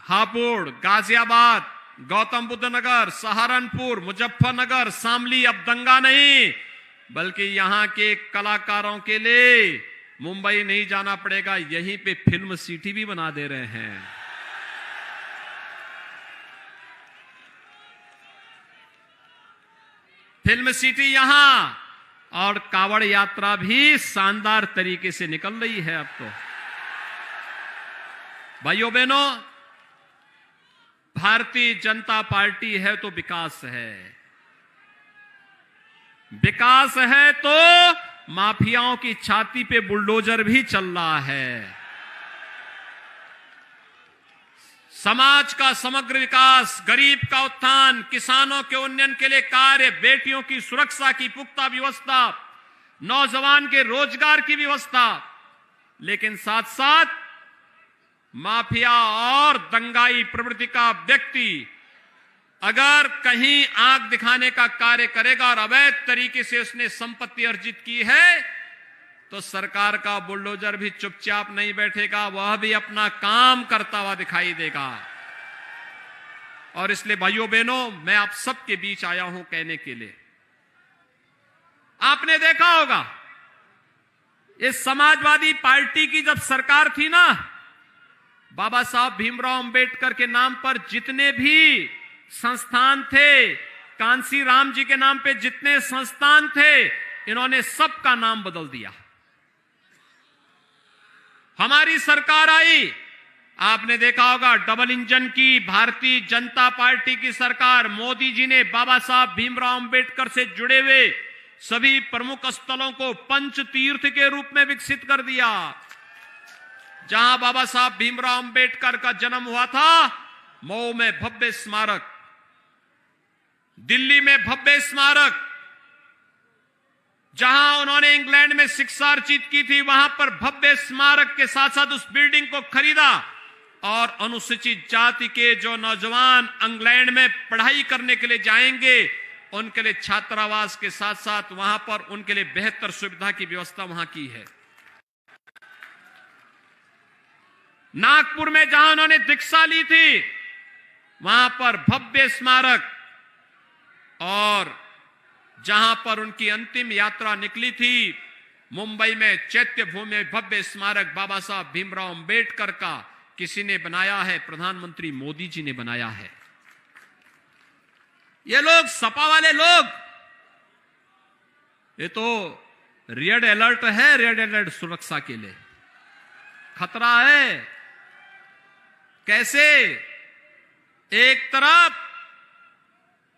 हापुड़, गाजियाबाद, गौतम बुद्ध नगर, सहारनपुर, मुजफ्फरनगर, शामली अब दंगा नहीं, बल्कि यहां के कलाकारों के लिए मुंबई नहीं जाना पड़ेगा, यहीं पे फिल्म सिटी भी बना दे रहे हैं। फिल्म सिटी यहां, और कावड़ यात्रा भी शानदार तरीके से निकल रही है। अब तो भाइयों बहनों, भारतीय जनता पार्टी है तो विकास है, विकास है तो माफियाओं की छाती पे बुलडोजर भी चल रहा है। समाज का समग्र विकास, गरीब का उत्थान, किसानों के उन्नयन के लिए कार्य, बेटियों की सुरक्षा की पुख्ता व्यवस्था, नौजवान के रोजगार की व्यवस्था, लेकिन साथ साथ माफिया और दंगाई प्रवृत्ति का व्यक्ति अगर कहीं आंख दिखाने का कार्य करेगा और अवैध तरीके से उसने संपत्ति अर्जित की है, तो सरकार का बुलडोजर भी चुपचाप नहीं बैठेगा, वह भी अपना काम करता हुआ दिखाई देगा। और इसलिए भाइयों बहनों, मैं आप सबके बीच आया हूं कहने के लिए, आपने देखा होगा इस समाजवादी पार्टी की जब सरकार थी ना, बाबा साहब भीमराव अंबेडकर के नाम पर जितने भी संस्थान थे, कांसी राम जी के नाम पे जितने संस्थान थे, इन्होंने सबका नाम बदल दिया। हमारी सरकार आई, आपने देखा होगा डबल इंजन की भारतीय जनता पार्टी की सरकार, मोदी जी ने बाबा साहब भीमराव अंबेडकर से जुड़े हुए सभी प्रमुख स्थलों को पंच तीर्थ के रूप में विकसित कर दिया। जहां बाबा साहब भीमराव अंबेडकर का जन्म हुआ था, मऊ में भव्य स्मारक, दिल्ली में भव्य स्मारक, जहां उन्होंने इंग्लैंड में शिक्षा अर्जित की थी, वहां पर भव्य स्मारक के साथ साथ उस बिल्डिंग को खरीदा और अनुसूचित जाति के जो नौजवान इंग्लैंड में पढ़ाई करने के लिए जाएंगे, उनके लिए छात्रावास के साथ साथ वहां पर उनके लिए बेहतर सुविधा की व्यवस्था वहां की है। नागपुर में जहां उन्होंने दीक्षा ली थी, वहां पर भव्य स्मारक, और जहां पर उनकी अंतिम यात्रा निकली थी, मुंबई में चैत्य भूमि में भव्य स्मारक बाबा साहब भीमराव अंबेडकर का किसी ने बनाया है? प्रधानमंत्री मोदी जी ने बनाया है। ये लोग, सपा वाले लोग, ये तो रेड अलर्ट है, रेड अलर्ट सुरक्षा के लिए खतरा है। कैसे? एक तरफ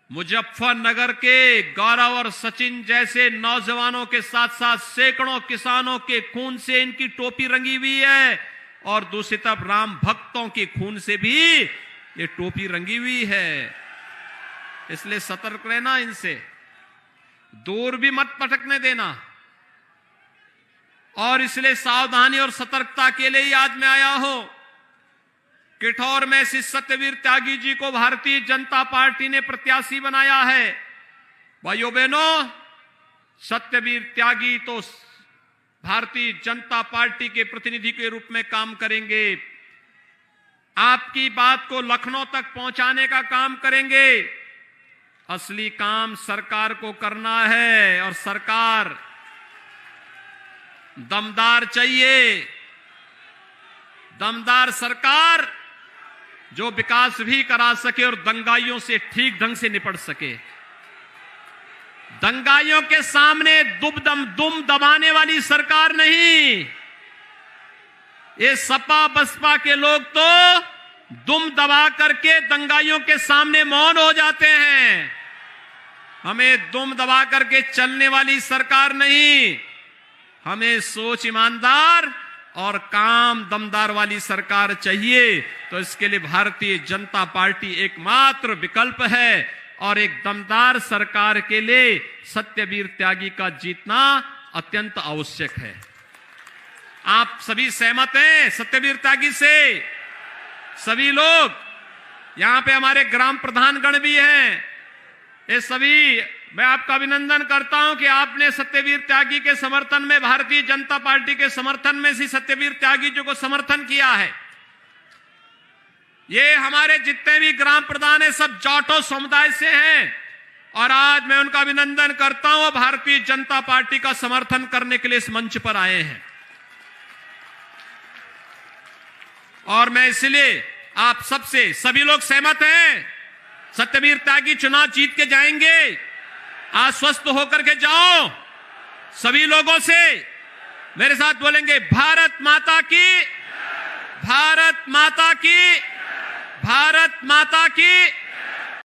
मुजफ्फरनगर के गौरव और सचिन जैसे नौजवानों के साथ साथ सैकड़ों किसानों के खून से इनकी टोपी रंगी हुई है, और दूसरी तरफ राम भक्तों के खून से भी ये टोपी रंगी हुई है। इसलिए सतर्क रहना, इनसे दूर भी मत पटकने देना। और इसलिए सावधानी और सतर्कता के लिए ही आज मैं आया हूं। किठौर में श्री सत्यवीर त्यागी जी को भारतीय जनता पार्टी ने प्रत्याशी बनाया है। भाइयों बहनों, सत्यवीर त्यागी तो भारतीय जनता पार्टी के प्रतिनिधि के रूप में काम करेंगे, आपकी बात को लखनऊ तक पहुंचाने का काम करेंगे। असली काम सरकार को करना है, और सरकार दमदार चाहिए, दमदार सरकार जो विकास भी करा सके और दंगाइयों से ठीक ढंग से निपट सके। दंगाइयों के सामने दुम दबाने वाली सरकार नहीं। ये सपा बसपा के लोग तो दुम दबा करके दंगाइयों के सामने मौन हो जाते हैं। हमें दुम दबा करके चलने वाली सरकार नहीं, हमें सोच ईमानदार और काम दमदार वाली सरकार चाहिए। तो इसके लिए भारतीय जनता पार्टी एकमात्र विकल्प है, और एक दमदार सरकार के लिए सत्यवीर त्यागी का जीतना अत्यंत आवश्यक है। आप सभी सहमत हैं सत्यवीर त्यागी से? सभी लोग, यहां पे हमारे ग्राम प्रधानगण भी हैं, ये सभी, मैं आपका अभिनंदन करता हूं कि आपने सत्यवीर त्यागी के समर्थन में, भारतीय जनता पार्टी के समर्थन में श्री सत्यवीर त्यागी जी को समर्थन किया है। ये हमारे जितने भी ग्राम प्रधान हैं सब जाटो समुदाय से हैं और आज मैं उनका अभिनंदन करता हूं। भारतीय जनता पार्टी का समर्थन करने के लिए इस मंच पर आए हैं और मैं इसलिए आप सबसे, सभी लोग सहमत हैं, सत्यवीर त्यागी चुनाव जीत के जाएंगे, आश्वस्त होकर के जाओ। सभी लोगों से मेरे साथ बोलेंगे, भारत माता की, भारत माता की, भारत माता की।